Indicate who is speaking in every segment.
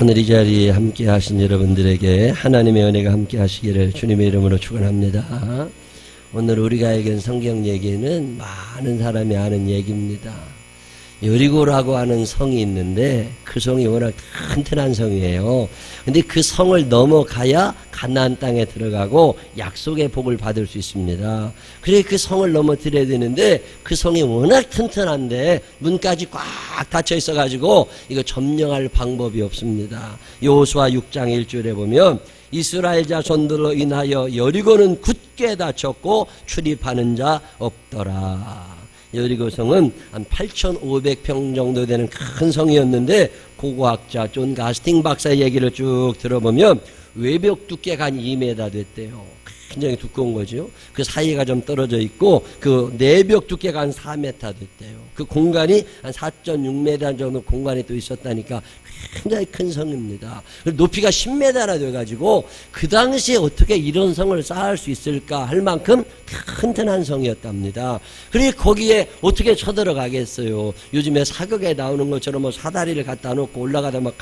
Speaker 1: 오늘 이 자리에 함께 하신 여러분들에게 하나님의 은혜가 함께 하시기를 주님의 이름으로 축원합니다. 오늘 우리가 읽은 성경 얘기는 많은 사람이 아는 얘기입니다. 여리고라고 하는 성이 있는데 그 성이 워낙 튼튼한 성이에요. 근데 그 성을 넘어가야 가나안 땅에 들어가고 약속의 복을 받을 수 있습니다. 그래 그 성을 넘어뜨려야 되는데 그 성이 워낙 튼튼한데 문까지 꽉 닫혀 있어가지고 이거 점령할 방법이 없습니다. 여호수아 6장 1절에 보면 이스라엘 자손들로 인하여 여리고는 굳게 닫혔고 출입하는 자 없더라. 여리고성은 한 8,500평 정도 되는 큰 성이었는데 고고학자 존 가스팅 박사의 얘기를 쭉 들어보면 외벽 두께가 한 2m 됐대요. 굉장히 두꺼운 거죠. 그 사이가 좀 떨어져 있고 그 내벽 두께가 한 4m 됐대요. 그 공간이 한 4.6m 정도 공간이 또 있었다니까 굉장히 큰 성입니다. 높이가 10m나 돼가지고 그 당시에 어떻게 이런 성을 쌓을 수 있을까 할 만큼 튼튼한 성이었답니다. 그러니까 거기에 어떻게 쳐들어가겠어요. 요즘에 사극에 나오는 것처럼 뭐 사다리를 갖다 놓고 올라가다 막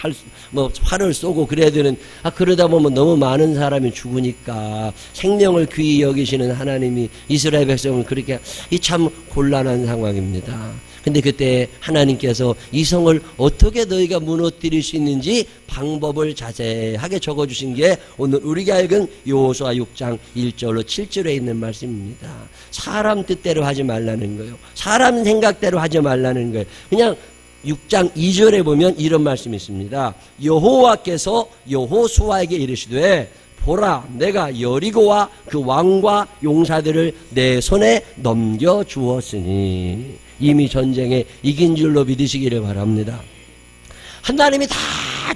Speaker 1: 활을 쏘고 그래야 되는, 그러다 보면 너무 많은 사람이 죽으니까 생명을 귀히 여기시는 하나님이 이스라엘 백성을 그렇게 참 곤란한 상황입니다. 근데 그때 하나님께서 이 성을 어떻게 너희가 무너뜨릴 수 있는지 방법을 자세하게 적어주신 게 오늘 우리가 읽은 여호수아 6장 1절로 7절에 있는 말씀입니다. 사람 뜻대로 하지 말라는 거예요. 사람 생각대로 하지 말라는 거예요. 그냥 6장 2절에 보면 이런 말씀이 있습니다. 여호와께서 여호수아에게 이르시되 보라, 내가 여리고와 그 왕과 용사들을 내 손에 넘겨주었으니, 이미 전쟁에 이긴 줄로 믿으시기를 바랍니다. 하나님이 다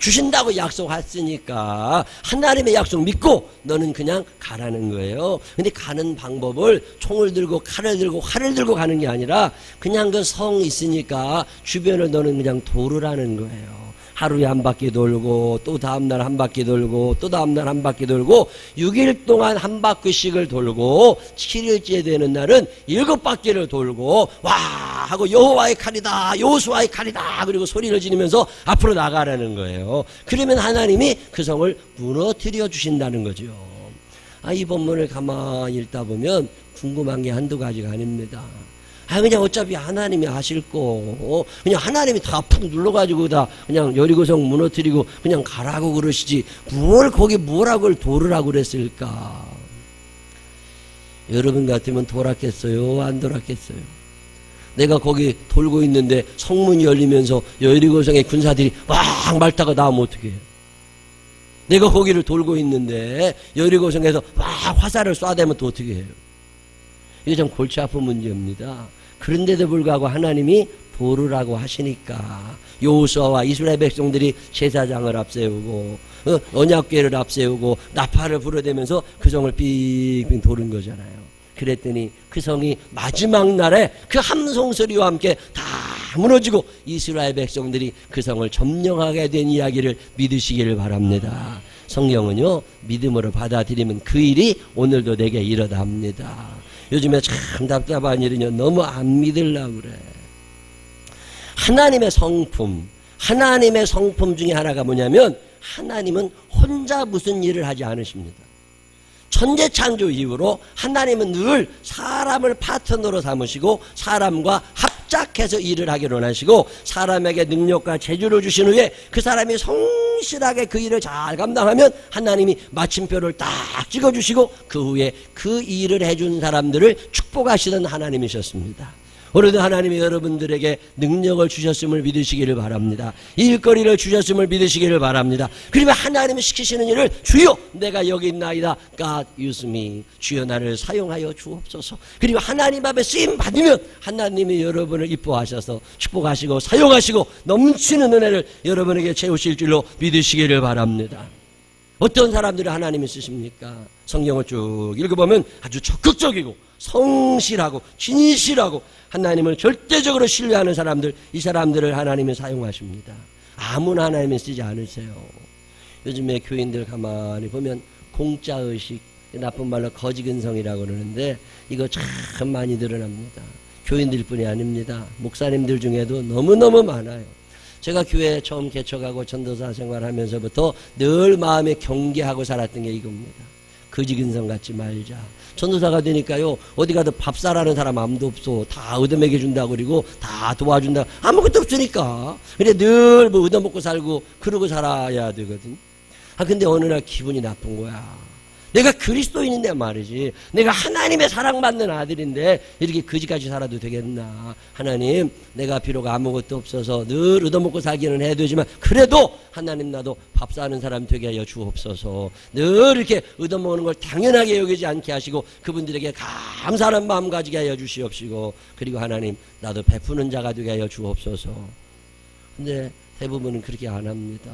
Speaker 1: 주신다고 약속했으니까 하나님의 약속 믿고 너는 그냥 가라는 거예요. 근데 가는 방법을 총을 들고 칼을 들고 활을 들고 가는 게 아니라 그냥 그 성 있으니까 주변을 너는 그냥 돌으라는 거예요. 하루에 한 바퀴 돌고 또 다음날 한 바퀴 돌고 또 다음날 한 바퀴 돌고 6일 동안 한 바퀴씩을 돌고 7일째 되는 날은 7바퀴를 돌고 와 하고 여호와의 칼이다 여호수아의 칼이다 그리고 소리를 지르면서 앞으로 나가라는 거예요. 그러면 하나님이 그 성을 무너뜨려 주신다는 거죠. 이 본문을 가만히 읽다 보면 궁금한 게 한두 가지가 아닙니다. 그냥 어차피 하나님이 하실 거, 그냥 하나님이 다 푹 눌러가지고 다 그냥 여리고성 무너뜨리고 그냥 가라고 그러시지, 뭘 거기 뭐라고 돌으라고 그랬을까? 여러분 같으면 돌았겠어요? 안 돌았겠어요? 내가 거기 돌고 있는데 성문이 열리면서 여리고성의 군사들이 막 말다가 나오면 어떡해? 내가 거기를 돌고 있는데 여리고성에서 막 화살을 쏴대면 또 어떻게 해요? 이게 참 골치 아픈 문제입니다. 그런데도 불구하고 하나님이 도르라고 하시니까 여호수아와 이스라엘 백성들이 제사장을 앞세우고 언약궤를 앞세우고 나팔을 불어대면서 그 성을 빙빙 도른 거잖아요. 그랬더니 그 성이 마지막 날에 그 함성소리와 함께 다 무너지고 이스라엘 백성들이 그 성을 점령하게 된 이야기를 믿으시기를 바랍니다. 성경은요, 믿음으로 받아들이면 그 일이 오늘도 내게 이르다 합니다. 요즘에 참 답답한 일은요, 너무 안 믿으려고 그래. 하나님의 성품 중에 하나가 뭐냐면 하나님은 혼자 무슨 일을 하지 않으십니다. 천재창조 이후로 하나님은 늘 사람을 파트너로 삼으시고 사람과 합작해서 일을 하기로 하시고 사람에게 능력과 재주를 주신 후에 그 사람이 성실하게 그 일을 잘 감당하면 하나님이 마침표를 딱 찍어주시고 그 후에 그 일을 해준 사람들을 축복하시던 하나님이셨습니다. 오늘도 하나님이 여러분들에게 능력을 주셨음을 믿으시기를 바랍니다. 일거리를 주셨음을 믿으시기를 바랍니다. 그러면 하나님이 시키시는 일을 주여 내가 여기 있나이다. God use me. 주여 나를 사용하여 주옵소서. 그리고 하나님 앞에 쓰임 받으면 하나님이 여러분을 이뻐하셔서 축복하시고 사용하시고 넘치는 은혜를 여러분에게 채우실 줄로 믿으시기를 바랍니다. 어떤 사람들을 하나님이 쓰십니까? 성경을 쭉 읽어보면 아주 적극적이고 성실하고 진실하고 하나님을 절대적으로 신뢰하는 사람들, 이 사람들을 하나님이 사용하십니다. 아무나 하나님이 쓰지 않으세요. 요즘에 교인들 가만히 보면 공짜의식, 나쁜 말로 거지근성이라고 그러는데 이거 참 많이 드러납니다. 교인들뿐이 아닙니다. 목사님들 중에도 너무너무 많아요. 제가 교회 처음 개척하고 전도사 생활하면서부터 늘 마음에 경계하고 살았던 게 이겁니다. 거지 근성 갖지 말자. 전도사가 되니까요, 어디 가도 밥 사라는 사람 아무도 없어. 다 얻어먹여 준다 그리고 다 도와준다. 아무것도 없으니까. 근데 늘 뭐 얻어먹고 살고 그러고 살아야 되거든. 근데 어느 날 기분이 나쁜 거야. 내가 그리스도인인데 말이지, 내가 하나님의 사랑받는 아들인데 이렇게 거지같이 살아도 되겠나. 하나님, 내가 비록 아무것도 없어서 늘 얻어먹고 살기는 해야 되지만 그래도 하나님, 나도 밥 사는 사람 되게 하여 주옵소서. 늘 이렇게 얻어먹는 걸 당연하게 여기지 않게 하시고 그분들에게 감사하는 마음 가지게 하여 주시옵시고, 그리고 하나님, 나도 베푸는 자가 되게 하여 주옵소서. 근데 대부분은 그렇게 안 합니다.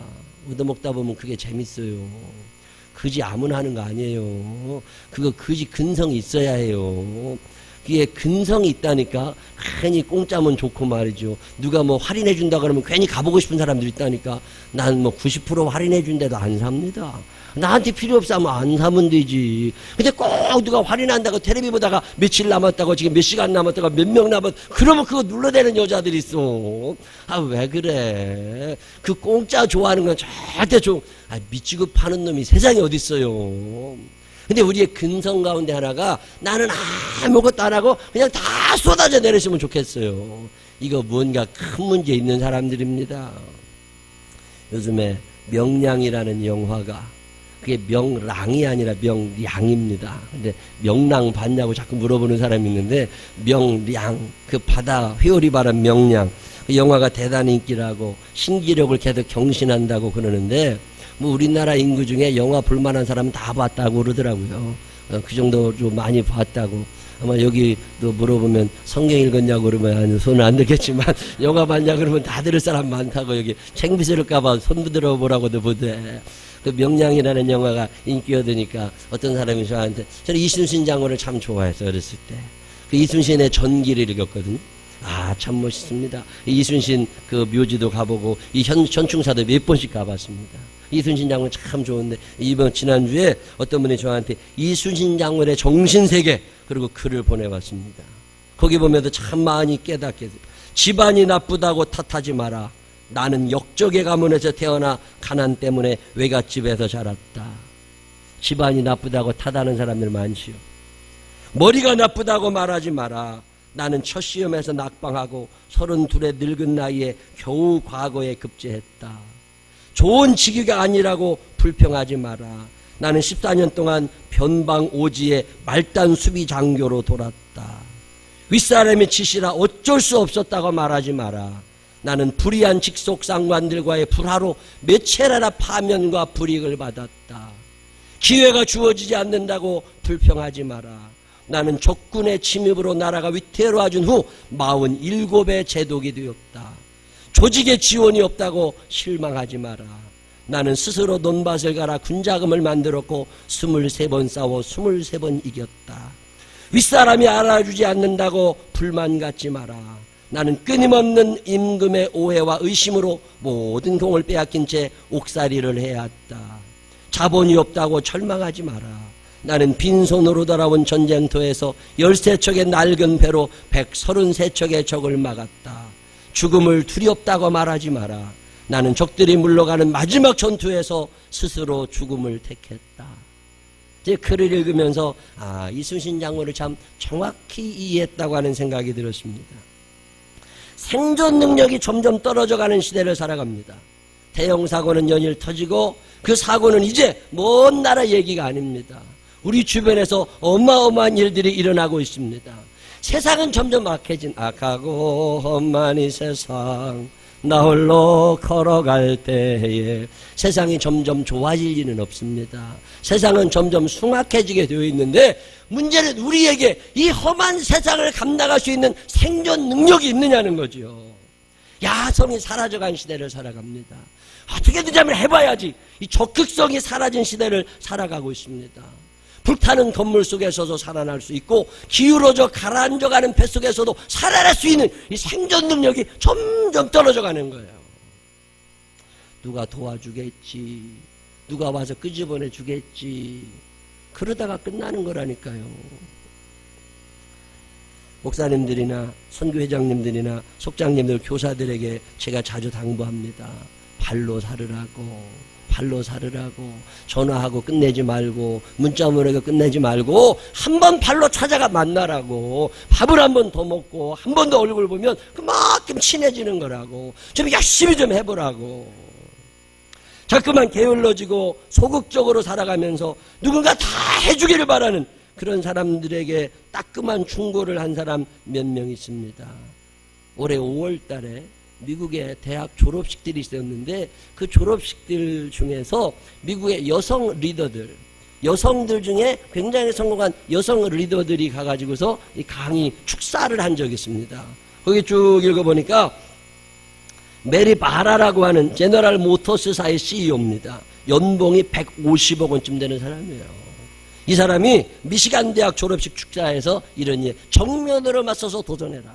Speaker 1: 얻어먹다 보면 그게 재밌어요. 거지 아무나 하는 거 아니에요. 그거 거지 근성이 있어야 해요. 그게 근성이 있다니까. 괜히 공짜면 좋고 말이죠. 누가 뭐 할인해 준다 그러면 괜히 가보고 싶은 사람들 있다니까. 난 뭐 90% 할인해 준데도 안 삽니다. 나한테 필요 없어 하면 안 사면 되지. 근데 꼭 누가 할인한다고 텔레비 보다가 며칠 남았다고, 지금 몇 시간 남았다고, 몇 명 남았, 그러면 그거 눌러대는 여자들이 있어. 왜 그래? 그 공짜 좋아하는 건 절대 미치고 파는 놈이 세상에 어딨어요. 근데 우리의 근성 가운데 하나가, 나는 아무것도 안 하고 그냥 다 쏟아져 내렸으면 좋겠어요. 이거 뭔가 큰 문제 있는 사람들입니다. 요즘에 명량이라는 영화가, 그게 명랑이 아니라 명량입니다. 근데 명랑 봤냐고 자꾸 물어보는 사람이 있는데, 명량, 그 바다 회오리 바람 명량, 그 영화가 대단히 인기라고 신기록을 계속 경신한다고 그러는데, 뭐 우리나라 인구 중에 영화 볼만한 사람은 다 봤다고 그러더라고요. 그 정도 좀 많이 봤다고. 아마 여기도 물어보면 성경 읽었냐고 그러면 손은 안 들겠지만, 영화 봤냐 그러면 다 들을 사람 많다고, 여기 창피스러울까봐 손 들어보라고도 보대. 그 명량이라는 영화가 인기 얻으니까 어떤 사람이 저한테, 저는 이순신 장군을 참 좋아했어요, 어렸을 때. 그 이순신의 전기를 읽었거든요. 참 멋있습니다. 이순신 그 묘지도 가보고, 이 현충사도 몇 번씩 가봤습니다. 이순신 장군 참 좋은데, 지난주에 어떤 분이 저한테 이순신 장군의 정신세계, 그리고 글을 보내왔습니다. 거기 보면도 참 많이 깨닫게 돼요. 집안이 나쁘다고 탓하지 마라. 나는 역적의 가문에서 태어나 가난 때문에 외갓집에서 자랐다. 집안이 나쁘다고 탓하는 사람들 많지요. 머리가 나쁘다고 말하지 마라. 나는 첫 시험에서 낙방하고 32의 늙은 나이에 겨우 과거에 급제했다. 좋은 직위가 아니라고 불평하지 마라. 나는 14년 동안 변방 오지에 말단 수비 장교로 돌았다. 윗사람이 치시라 어쩔 수 없었다고 말하지 마라. 나는 불의한 직속 상관들과의 불화로 몇 차례나 파면과 불이익을 받았다. 기회가 주어지지 않는다고 불평하지 마라. 나는 적군의 침입으로 나라가 위태로워진 후 47의 제독이 되었다. 조직에 지원이 없다고 실망하지 마라. 나는 스스로 논밭을 갈아 군자금을 만들었고 23번 싸워 23번 이겼다. 윗사람이 알아주지 않는다고 불만 갖지 마라. 나는 끊임없는 임금의 오해와 의심으로 모든 공을 빼앗긴 채 옥살이를 해왔다. 자본이 없다고 절망하지 마라. 나는 빈손으로 돌아온 전쟁터에서 13척의 낡은 배로 133척의 적을 막았다. 죽음을 두렵다고 말하지 마라. 나는 적들이 물러가는 마지막 전투에서 스스로 죽음을 택했다. 제 글을 읽으면서 이순신 장군을 참 정확히 이해했다고 하는 생각이 들었습니다. 생존 능력이 점점 떨어져가는 시대를 살아갑니다. 대형 사고는 연일 터지고 그 사고는 이제 먼 나라 얘기가 아닙니다. 우리 주변에서 어마어마한 일들이 일어나고 있습니다. 세상은 점점 악하고 험한 이 세상, 나 홀로 걸어갈 때에 세상이 점점 좋아질 리는 없습니다. 세상은 점점 숭악해지게 되어 있는데, 문제는 우리에게 이 험한 세상을 감당할 수 있는 생존 능력이 있느냐는 거죠. 야성이 사라져간 시대를 살아갑니다. 어떻게든지 한번 해봐야지. 이 적극성이 사라진 시대를 살아가고 있습니다. 불타는 건물 속에서도 살아날 수 있고, 기울어져 가라앉아가는 배 속에서도 살아날 수 있는 이 생존 능력이 점점 떨어져가는 거예요. 누가 도와주겠지, 누가 와서 끄집어내 주겠지, 그러다가 끝나는 거라니까요. 목사님들이나 선교회장님들이나 속장님들, 교사들에게 제가 자주 당부합니다. 발로 살으라고, 발로 살으라고. 전화하고 끝내지 말고, 문자 보내고 끝내지 말고, 한 번 발로 찾아가 만나라고. 밥을 한 번 더 먹고 한 번 더 얼굴 보면 그만큼 친해지는 거라고. 좀 열심히 좀 해보라고. 자꾸만 게을러지고 소극적으로 살아가면서 누군가 다 해주기를 바라는 그런 사람들에게 따끔한 충고를 한 사람 몇 명 있습니다. 올해 5월 달에 미국의 대학 졸업식들이 있었는데 그 졸업식들 중에서 미국의 여성 리더들, 여성들 중에 굉장히 성공한 여성 리더들이 가가지고서 이 강의 축사를 한 적이 있습니다. 거기 쭉 읽어보니까 메리 바라라고 하는 제너럴 모터스사의 CEO입니다. 연봉이 150억 원쯤 되는 사람이에요. 이 사람이 미시간 대학 졸업식 축사에서 이런 예, 정면으로 맞서서 도전해라.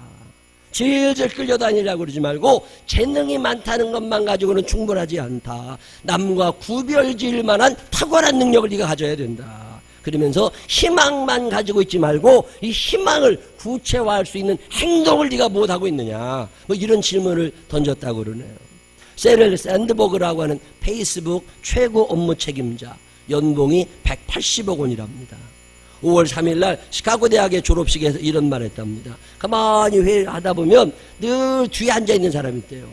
Speaker 1: 질질 끌려다니려고 그러지 말고 재능이 많다는 것만 가지고는 충분하지 않다. 남과 구별지을 만한 탁월한 능력을 네가 가져야 된다. 그러면서 희망만 가지고 있지 말고 이 희망을 구체화할 수 있는 행동을 네가 못하고 있느냐. 뭐 이런 질문을 던졌다고 그러네요. 세렐 샌드버그라고 하는 페이스북 최고 업무 책임자. 연봉이 180억 원이랍니다. 5월 3일 날 시카고 대학의 졸업식에서 이런 말 했답니다. 가만히 회의하다 보면 늘 뒤에 앉아있는 사람이 있대요.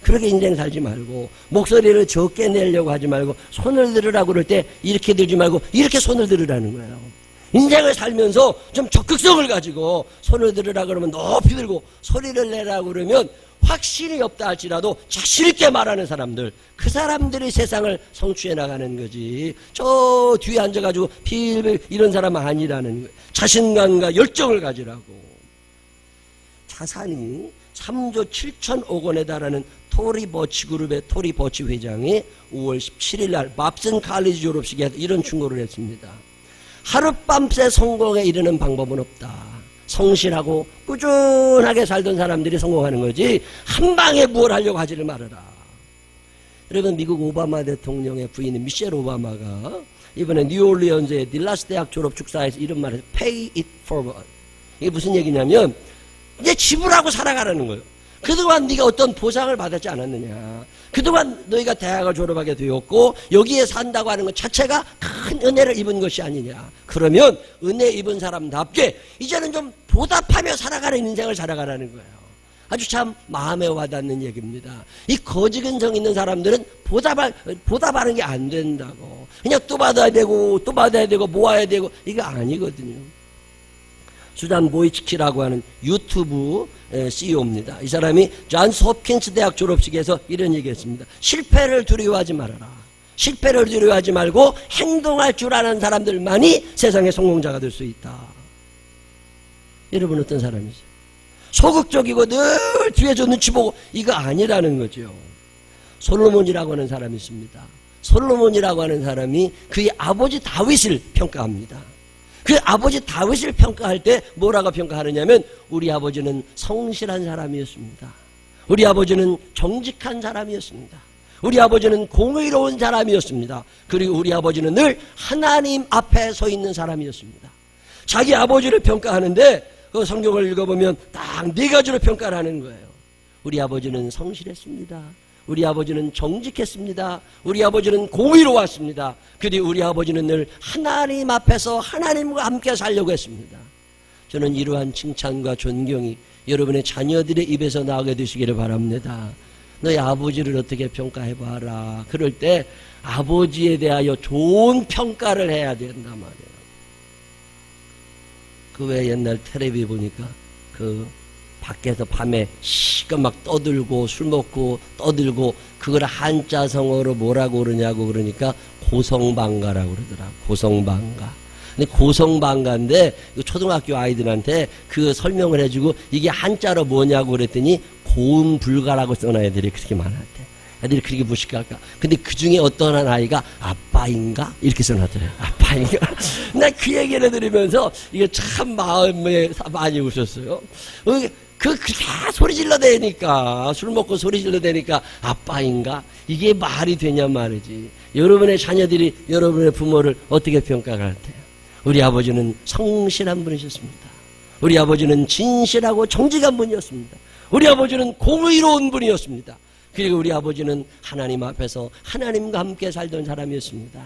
Speaker 1: 그렇게 인생 살지 말고 목소리를 적게 내려고 하지 말고 손을 들으라고 그럴 때 이렇게 들지 말고 이렇게 손을 들으라는 거예요. 인생을 살면서 좀 적극성을 가지고 손을 들으라고 그러면 높이 들고 소리를 내라고 그러면 확신이 없다 할지라도 자신 있게 말하는 사람들, 그 사람들이 세상을 성취해 나가는 거지. 저 뒤에 앉아가지고 필 이런 사람은 아니라는 거예요. 자신감과 열정을 가지라고. 자산이 3조 7천억 원에 달하는 토리 버치 그룹의 토리 버치 회장이 5월 17일 날 맙슨 칼리지 졸업식에서 이런 충고를 했습니다. 하룻밤새 성공에 이르는 방법은 없다. 성실하고 꾸준하게 살던 사람들이 성공하는 거지 한 방에 뭘 하려고 하지를 말아라. 여러분, 미국 오바마 대통령의 부인인 미셸 오바마가 이번에 뉴올리언즈의 딜라스 대학 졸업 축사에서 이런 말을 해서 pay it forward. 이게 무슨 얘기냐면 이제 지불하고 살아가라는 거예요. 그동안 네가 어떤 보상을 받았지 않았느냐. 그동안 너희가 대학을 졸업하게 되었고 여기에 산다고 하는 것 자체가 큰 은혜를 입은 것이 아니냐. 그러면 은혜 입은 사람답게 이제는 좀 보답하며 살아가는 인생을 살아가라는 거예요. 아주 참 마음에 와닿는 얘기입니다. 이 거지근성 있는 사람들은 보답하는 게 안 된다고. 그냥 또 받아야 되고 또 받아야 되고 모아야 되고 이거 아니거든요. 수잔 보이치키라고 하는 유튜브 CEO입니다. 이 사람이 존스 홉킨스 대학 졸업식에서 이런 얘기했습니다. 실패를 두려워하지 말아라. 실패를 두려워하지 말고 행동할 줄 아는 사람들만이 세상의 성공자가 될 수 있다. 여러분 어떤 사람이죠? 소극적이고 늘 뒤에서 눈치 보고 이거 아니라는 거죠. 솔로몬이라고 하는 사람이 있습니다. 솔로몬이라고 하는 사람이 그의 아버지 다윗을 평가합니다. 그 아버지 다윗을 평가할 때 뭐라고 평가하느냐면 우리 아버지는 성실한 사람이었습니다. 우리 아버지는 정직한 사람이었습니다. 우리 아버지는 공의로운 사람이었습니다. 그리고 우리 아버지는 늘 하나님 앞에 서 있는 사람이었습니다. 자기 아버지를 평가하는데 그 성경을 읽어보면 딱 네 가지로 평가를 하는 거예요. 우리 아버지는 성실했습니다. 우리 아버지는 정직했습니다. 우리 아버지는 공의로웠습니다. 그리고 우리 아버지는 늘 하나님 앞에서 하나님과 함께 살려고 했습니다. 저는 이러한 칭찬과 존경이 여러분의 자녀들의 입에서 나오게 되시기를 바랍니다. 너희 아버지를 어떻게 평가해봐라. 그럴 때 아버지에 대하여 좋은 평가를 해야 된단 말이에요. 그 외에 옛날 텔레비 보니까 그 밖에서 밤에 시끄막 떠들고 술 먹고 떠들고 그걸 한자성어로 뭐라고 그러냐고 그러니까 고성방가라고 그러더라. 고성방가. 근데 고성방가인데 초등학교 아이들한테 그 설명을 해주고 이게 한자로 뭐냐고 그랬더니 고음불가라고 써놔야 애들이 그렇게 많았대. 애들이 그렇게 무식할까? 근데 그 중에 어떤 한 아이가 아빠인가? 이렇게 써놨더래요. 아빠인가? 나 그 얘기를 들으면서 이게 참 마음에 많이 웃었어요. 다 소리 질러대니까, 술 먹고 소리 질러대니까 아빠인가? 이게 말이 되냐 말이지. 여러분의 자녀들이 여러분의 부모를 어떻게 평가할 때? 우리 아버지는 성실한 분이셨습니다. 우리 아버지는 진실하고 정직한 분이었습니다. 우리 아버지는 공의로운 분이었습니다. 그리고 우리 아버지는 하나님 앞에서 하나님과 함께 살던 사람이었습니다.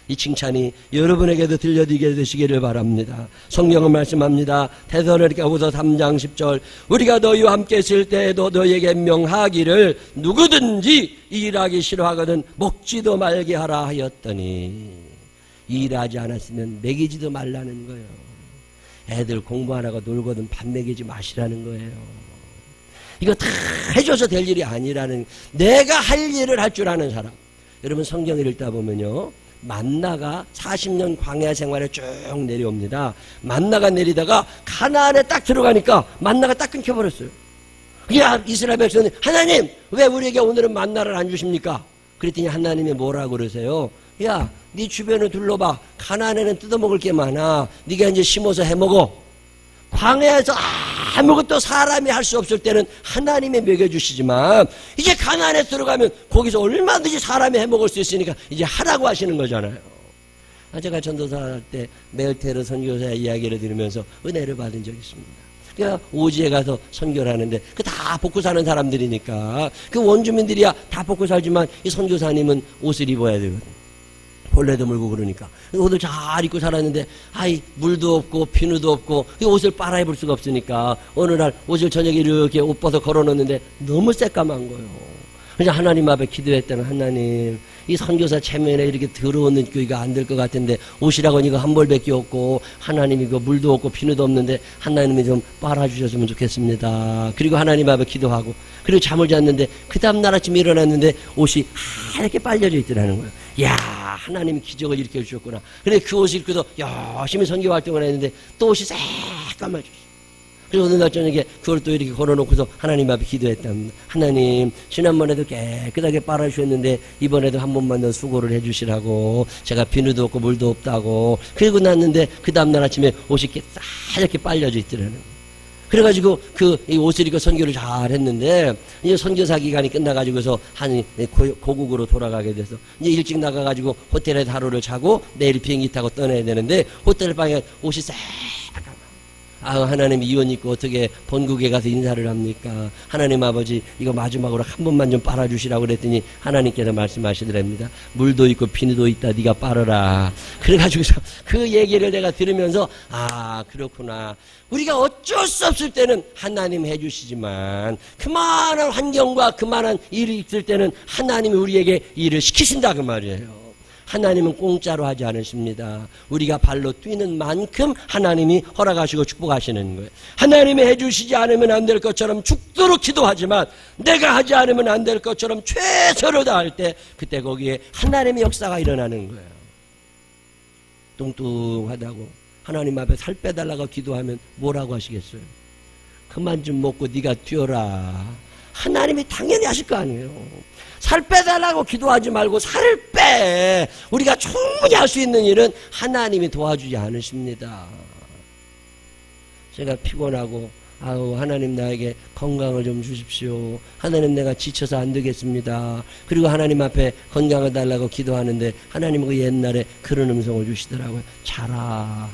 Speaker 1: 이 칭찬이 여러분에게도 들려드리게 되시기를 바랍니다. 성경은 말씀합니다. 데살로니가후서 3장 10절 우리가 너희와 함께 있을 때에도 너희에게 명하기를 누구든지 일하기 싫어하거든 먹지도 말게 하라 하였더니 일하지 않았으면 먹이지도 말라는 거예요. 애들 공부 안 하고 놀거든 밥 먹이지 마시라는 거예요. 이거 다 해줘서 될 일이 아니라는, 내가 할 일을 할 줄 아는 사람. 여러분 성경을 읽다 보면요, 만나가 40년 광야 생활에 쭉 내려옵니다. 만나가 내리다가 가나안에 딱 들어가니까 만나가 딱 끊겨버렸어요. 그게 이스라엘 백성은 하나님 왜 우리에게 오늘은 만나를 안 주십니까? 그랬더니 하나님이 뭐라고 그러세요? 야, 네 주변을 둘러봐. 가나안에는 뜯어먹을 게 많아. 네가 이제 심어서 해먹어. 광야에서 아무것도 사람이 할 수 없을 때는 하나님이 먹여주시지만 이제 가나안에 들어가면 거기서 얼마든지 사람이 해먹을 수 있으니까 이제 하라고 하시는 거잖아요. 제가 전도사 할 때 메르테르 선교사의 이야기를 들으면서 은혜를 받은 적이 있습니다. 그러니까 오지에 가서 선교를 하는데 그 다 벗고 사는 사람들이니까 그 원주민들이야 다 벗고 살지만 이 선교사님은 옷을 입어야 되거든요. 벌레도 물고 그러니까 옷을 잘 입고 살았는데 물도 없고 비누도 없고 이 옷을 빨아 입을 수가 없으니까 어느 날 옷을 저녁에 이렇게 옷 벗어 걸어놓는데 너무 새까만 거예요. 그래서 하나님 앞에 기도했다는, 하나님 이 선교사 체면에 이렇게 더러운 느낌이가 안 될 것 같은데 옷이라고는 이거 한 벌밖에 없고 하나님 이거 물도 없고 비누도 없는데 하나님이 좀 빨아주셨으면 좋겠습니다. 그리고 하나님 앞에 기도하고 그리고 잠을 잤는데 그 다음날 아침에 일어났는데 옷이 하얗게 빨려져 있더라는 거예요. 야, 하나님이 기적을 일으켜 주셨구나. 그래 그 옷을 입고도 열심히 선교 활동을 했는데 또 옷이 새까매졌어요. 그리고 어느 날 저녁에 그걸 또 이렇게 걸어놓고서 하나님 앞에 기도했답니다. 하나님, 지난번에도 깨끗하게 빨아주셨는데 이번에도 한 번만 더 수고를 해주시라고. 제가 비누도 없고 물도 없다고. 그리고 났는데 그 다음날 아침에 옷이 하얗게 빨려져 있더라는 거예요. 그래가지고 이 옷을 입고 선교를 잘 했는데 이제 선교사 기간이 끝나가지고서 한 고국으로 돌아가게 돼서 이제 일찍 나가가지고 호텔에서 하루를 자고 내일 비행기 타고 떠나야 되는데 호텔 방에 옷이 하나님 이혼 있고 어떻게 본국에 가서 인사를 합니까? 하나님 아버지 이거 마지막으로 한 번만 좀 빨아주시라고 그랬더니 하나님께서 말씀하시더랍니다. 물도 있고 비누도 있다 네가 빨아라. 그래가지고서 그 얘기를 내가 들으면서 그렇구나. 우리가 어쩔 수 없을 때는 하나님 해주시지만 그만한 환경과 그만한 일이 있을 때는 하나님이 우리에게 일을 시키신다 그 말이에요. 하나님은 공짜로 하지 않으십니다. 우리가 발로 뛰는 만큼 하나님이 허락하시고 축복하시는 거예요. 하나님이 해주시지 않으면 안 될 것처럼 죽도록 기도하지만 내가 하지 않으면 안 될 것처럼 최선을 다할 때 그때 거기에 하나님의 역사가 일어나는 거예요. 뚱뚱하다고 하나님 앞에 살 빼달라고 기도하면 뭐라고 하시겠어요? 그만 좀 먹고 네가 뛰어라. 하나님이 당연히 하실 거 아니에요. 살 빼달라고 기도하지 말고 살을 빼. 우리가 충분히 할 수 있는 일은 하나님이 도와주지 않으십니다. 제가 피곤하고 하나님 나에게 건강을 좀 주십시오. 하나님 내가 지쳐서 안 되겠습니다. 그리고 하나님 앞에 건강을 달라고 기도하는데 하나님은 그 옛날에 그런 음성을 주시더라고요. 자라.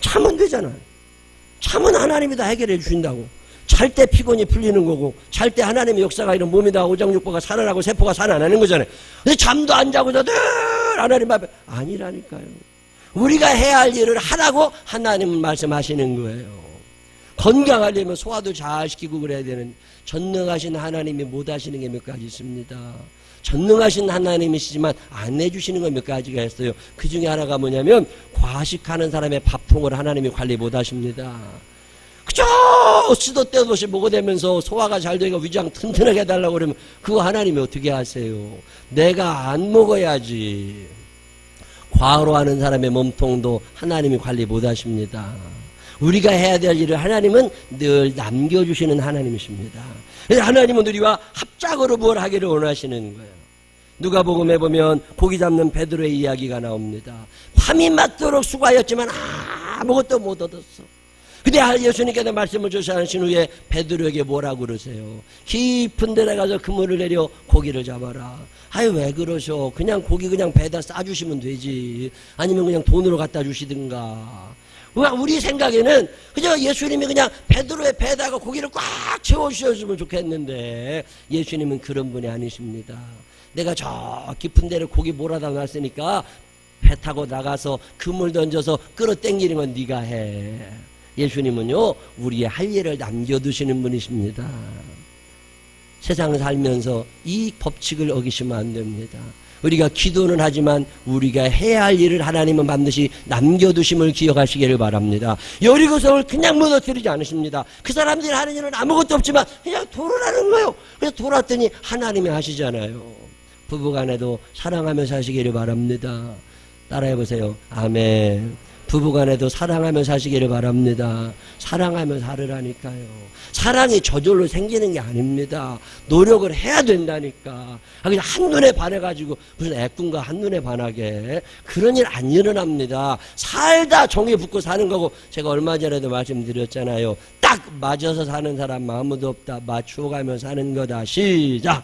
Speaker 1: 참으면 되잖아요. 참은 하나님이 다 해결해 주신다고. 잘 때 피곤이 풀리는 거고 잘 때 하나님의 역사가 이런 몸에다 오장육부가 살아나고 세포가 살아나는 거잖아요. 근데 잠도 안 자고서 늘 하나님 앞에 아니라니까요. 우리가 해야 할 일을 하라고 하나님은 말씀하시는 거예요. 건강하려면 소화도 잘 시키고 그래야 되는 전능하신 하나님이 못 하시는 게 몇 가지 있습니다. 전능하신 하나님이시지만 안 해주시는 거 몇 가지가 있어요. 그 중에 하나가 뭐냐면 과식하는 사람의 밥통을 하나님이 관리 못 하십니다. 그저 쓰도 때도 없이 먹어대면서 소화가 잘 되고 위장 튼튼하게 해달라고 그러면 그거 하나님이 어떻게 하세요? 내가 안 먹어야지. 과로 하는 사람의 몸통도 하나님이 관리 못 하십니다. 우리가 해야 될 일을 하나님은 늘 남겨주시는 하나님이십니다. 하나님은 우리와 합작으로 뭘 하기를 원하시는 거예요. 누가복음에 보면 고기 잡는 베드로의 이야기가 나옵니다. 밤이 맞도록 수고하였지만 아무것도 못 얻었어. 근데 예수님께서 말씀을 주시신 후에 베드로에게 뭐라고 그러세요? 깊은 데에 가서 그물을 내려 고기를 잡아라. 왜 그러셔? 그냥 고기 그냥 배에다 싸주시면 되지. 아니면 그냥 돈으로 갖다 주시든가. 우리 생각에는 그냥 예수님이 그냥 베드로의 배에다가 고기를 꽉 채워주셨으면 좋겠는데 예수님은 그런 분이 아니십니다. 내가 저 깊은 데를 고기 몰아다 놨으니까 배 타고 나가서 그물 던져서 끌어당기는 건 네가 해. 예수님은요 우리의 할 일을 남겨두시는 분이십니다. 세상 살면서 이 법칙을 어기시면 안 됩니다. 우리가 기도는 하지만 우리가 해야 할 일을 하나님은 반드시 남겨두심을 기억하시기를 바랍니다. 여리고성을 그냥 무너뜨리지 않으십니다. 그 사람들이 하는 일은 아무것도 없지만 그냥 돌아라는 거예요. 그래서 돌았더니 하나님이 하시잖아요. 부부간에도 사랑하며 사시기를 바랍니다. 따라해보세요. 아멘. 부부간에도 사랑하며 사시기를 바랍니다. 사랑하며 살으라니까요. 사랑이 저절로 생기는 게 아닙니다. 노력을 해야 된다니까. 그냥 한눈에 반해가지고 무슨 애꾼과 한눈에 반하게 그런 일 안 일어납니다. 살다 종이 붙고 사는 거고 제가 얼마 전에도 말씀드렸잖아요. 딱 맞아서 사는 사람 아무도 없다. 맞추어가며 사는 거다. 시작!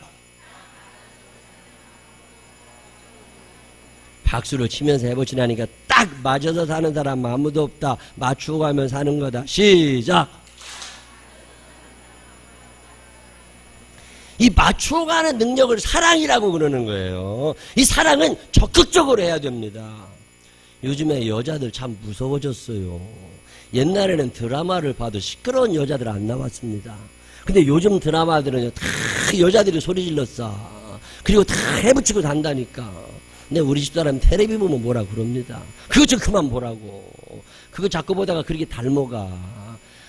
Speaker 1: 박수를 치면서 해보시라니까 딱 맞아서 사는 사람 아무도 없다. 맞추고 가면 사는 거다. 시작! 이 맞추어 가는 능력을 사랑이라고 그러는 거예요. 이 사랑은 적극적으로 해야 됩니다. 요즘에 여자들 참 무서워졌어요. 옛날에는 드라마를 봐도 시끄러운 여자들 안 나왔습니다. 근데 요즘 드라마들은 다 여자들이 소리 질렀어. 그리고 다 해붙이고 산다니까. 근데 우리 집사람 텔레비 보면 뭐라 그럽니다. 그거 좀 그만 보라고. 그거 자꾸 보다가 그렇게 닮아가.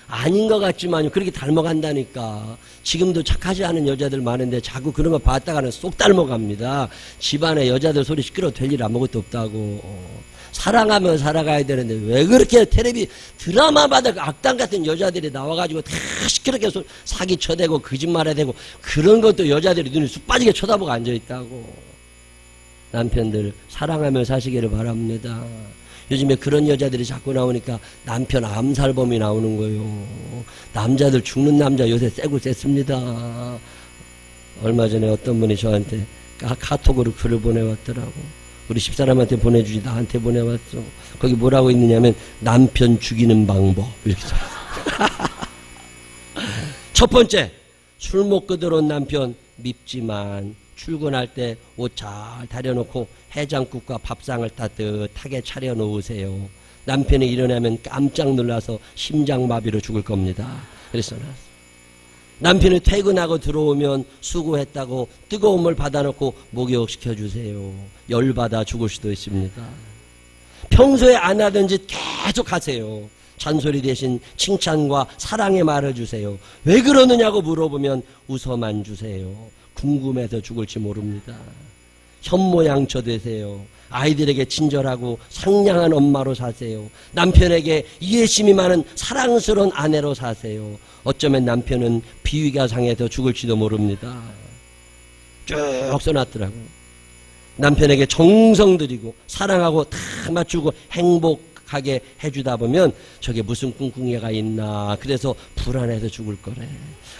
Speaker 1: 아닌 것 같지만 그렇게 닮아간다니까. 지금도 착하지 않은 여자들 많은데 자꾸 그런 거 봤다가는 쏙 닮아갑니다. 집안에 여자들 소리 시끄러워 될 일 아무것도 없다고. 사랑하며 살아가야 되는데 왜 그렇게 텔레비 드라마마다 악당 같은 여자들이 나와가지고 다 시끄럽게 사기 쳐대고 거짓말해대고 그런 것도 여자들이 눈이 쑥 빠지게 쳐다보고 앉아있다고. 남편들 사랑하며 사시기를 바랍니다. 요즘에 그런 여자들이 자꾸 나오니까 남편 암살범이 나오는 거예요. 남자들 죽는 남자 요새 세고 셌습니다. 얼마 전에 어떤 분이 저한테 카톡으로 글을 보내왔더라고. 우리 집사람한테 보내주지 나한테 보내왔어. 거기 뭐라고 있느냐면 남편 죽이는 방법 이렇게 써있어. 첫 번째, 술 먹고 들어온 남편 밉지만 출근할 때 옷 잘 다려놓고 해장국과 밥상을 따뜻하게 차려놓으세요. 남편이 일어나면 깜짝 놀라서 심장마비로 죽을 겁니다. 그래서 남편이 퇴근하고 들어오면 수고했다고 뜨거운 물 받아놓고 목욕시켜주세요. 열받아 죽을 수도 있습니다. 평소에 안 하던 짓 계속 하세요. 잔소리 대신 칭찬과 사랑의 말을 주세요. 왜 그러느냐고 물어보면 웃어만 주세요. 궁금해서 죽을지 모릅니다. 현모양처 되세요. 아이들에게 친절하고 상냥한 엄마로 사세요. 남편에게 이해심이 많은 사랑스러운 아내로 사세요. 어쩌면 남편은 비위가 상해서 죽을지도 모릅니다. 쭉 써놨더라고요. 남편에게 정성 들이고 사랑하고 다 맞추고 행복하게 해주다 보면 저게 무슨 꿍꿍이가 있나 그래서 불안해서 죽을 거래.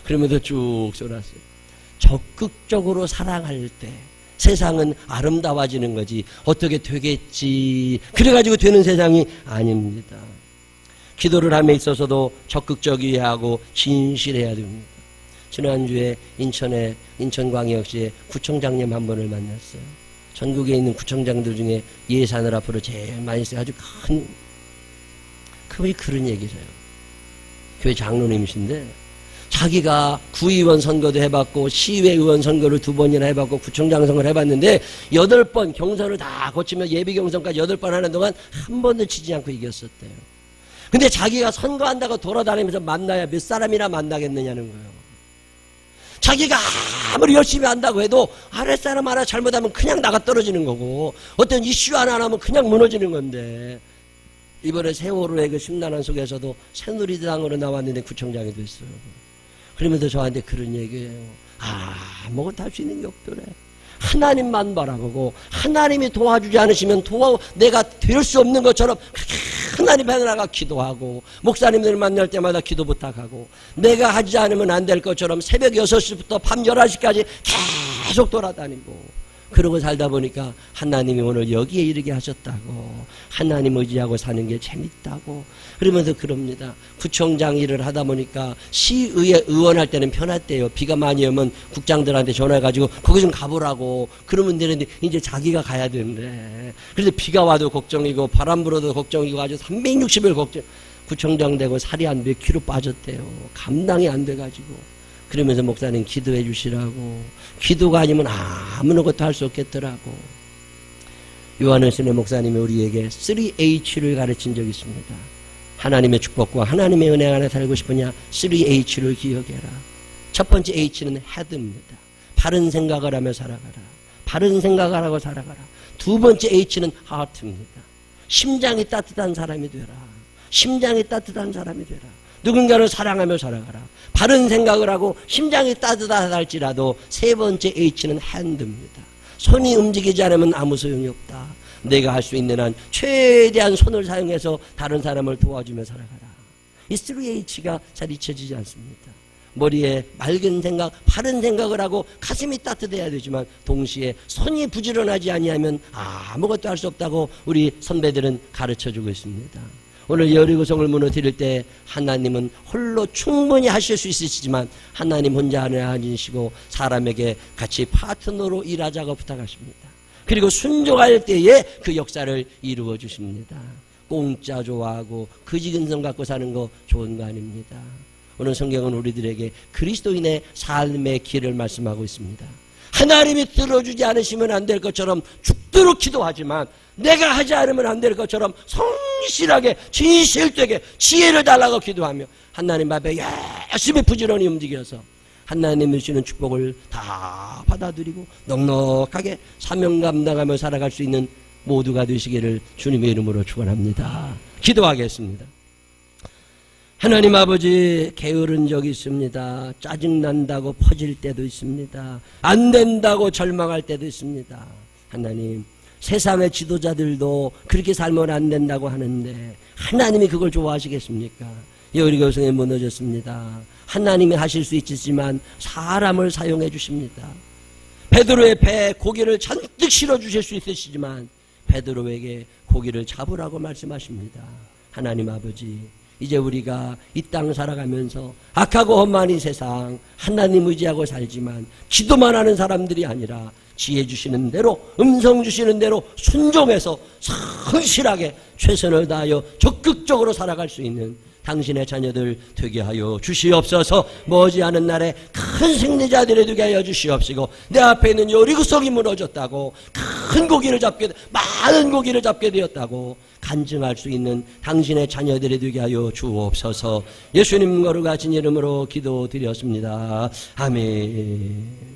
Speaker 1: 그러면서 쭉 써놨어요. 적극적으로 사랑할 때 세상은 아름다워지는 거지 어떻게 되겠지 그래가지고 되는 세상이 아닙니다. 기도를 함에 있어서도 적극적이어야 하고 진실해야 됩니다. 지난주에 인천광역시의 구청장님 한 분을 만났어요. 전국에 있는 구청장들 중에 예산을 앞으로 제일 많이 써요. 아주 큰 그분이 그런 얘기를 해요. 교회 장로님이신데 자기가 구의원 선거도 해봤고 시의회의원 선거를 2번이나 해봤고 구청장 선거를 해봤는데 8번 경선을 다 거치면 예비 경선까지 8번 하는 동안 한 번도 지지 않고 이겼었대요. 근데 자기가 선거한다고 돌아다니면서 만나야 몇 사람이나 만나겠느냐는 거예요. 자기가 아무리 열심히 한다고 해도 아랫사람 하나 잘못하면 그냥 나가 떨어지는 거고 어떤 이슈 하나 하면 그냥 무너지는 건데 이번에 세월호의 그 심란한 속에서도 새누리당으로 나왔는데 구청장이 됐어요. 그러면서 저한테 그런 얘기예요. 아무것도 할 수 있는 게 없더래. 하나님만 바라보고 하나님이 도와주지 않으시면 내가 될 수 없는 것처럼 하나님 앞에 나가 기도하고 목사님들 만날 때마다 기도 부탁하고 내가 하지 않으면 안 될 것처럼 새벽 6시부터 밤 11시까지 계속 돌아다니고 그러고 살다 보니까 하나님이 오늘 여기에 이르게 하셨다고, 하나님 의지하고 사는 게 재밌다고 그러면서 그럽니다. 구청장 일을 하다 보니까 시의회 의원할 때는 편했대요. 비가 많이 오면 국장들한테 전화해가지고 거기 좀 가보라고 그러면 되는데 이제 자기가 가야 되는데, 그래서 비가 와도 걱정이고 바람 불어도 걱정이고 아주 360일 걱정. 구청장 되고 살이 한 몇 킬로 빠졌대요. 감당이 안 돼가지고. 그러면서 목사님 기도해 주시라고. 기도가 아니면 아무것도 할 수 없겠더라고. 요한일서의 목사님이 우리에게 3H를 가르친 적이 있습니다. 하나님의 축복과 하나님의 은혜 안에 살고 싶으냐 3H를 기억해라. 첫 번째 H는 head입니다. 바른 생각을 하며 살아가라. 바른 생각을 하고 살아가라. 두 번째 H는 heart입니다. 심장이 따뜻한 사람이 되라. 심장이 따뜻한 사람이 되라. 누군가를 사랑하며 살아가라. 바른 생각을 하고 심장이 따뜻하다 할지라도 세 번째 H는 hand입니다. 손이 움직이지 않으면 아무 소용이 없다. 내가 할 수 있는 한 최대한 손을 사용해서 다른 사람을 도와주며 살아가라. 이 3H가 잘 잊혀지지 않습니다. 머리에 맑은 생각, 바른 생각을 하고 가슴이 따뜻해야 되지만 동시에 손이 부지런하지 아니하면 아무것도 할 수 없다고 우리 선배들은 가르쳐주고 있습니다. 오늘 여리고성을 무너뜨릴 때 하나님은 홀로 충분히 하실 수 있으시지만 하나님 혼자 안에 앉으시고 사람에게 같이 파트너로 일하자고 부탁하십니다. 그리고 순종할 때에 그 역사를 이루어 주십니다. 공짜 좋아하고 그지근성 갖고 사는 거 좋은 거 아닙니다. 오늘 성경은 우리들에게 그리스도인의 삶의 길을 말씀하고 있습니다. 하나님이 들어주지 않으시면 안 될 것처럼 죽도록 기도하지만 내가 하지 않으면 안 될 것처럼 성실하게 진실되게 지혜를 달라고 기도하며 하나님 앞에 열심히 부지런히 움직여서 하나님이 주시는 축복을 다 받아들이고 넉넉하게 사명 감당하며 살아갈 수 있는 모두가 되시기를 주님의 이름으로 축원합니다. 기도하겠습니다. 하나님 아버지, 게으른 적이 있습니다. 짜증난다고 퍼질 때도 있습니다. 안 된다고 절망할 때도 있습니다. 하나님, 세상의 지도자들도 그렇게 살면 안 된다고 하는데 하나님이 그걸 좋아하시겠습니까? 여리고성에 무너졌습니다. 하나님이 하실 수 있지만 사람을 사용해 주십니다. 베드로의 배에 고기를 잔뜩 실어 주실 수 있으시지만 베드로에게 고기를 잡으라고 말씀하십니다. 하나님 아버지, 이제 우리가 이 땅 살아가면서 악하고 험한 이 세상 하나님 의지하고 살지만 기도만 하는 사람들이 아니라 지혜 주시는 대로, 음성 주시는 대로 순종해서 성실하게 최선을 다하여 적극적으로 살아갈 수 있는 당신의 자녀들 되게 하여 주시옵소서. 머지않은 날에 큰 승리자들이 되게 하여 주시옵시고, 내 앞에 있는 여리고성이 무너졌다고, 큰 고기를 잡게, 많은 고기를 잡게 되었다고 간증할 수 있는 당신의 자녀들이 되게 하여 주옵소서. 예수님 거룩하신 이름으로 기도드렸습니다. 아멘.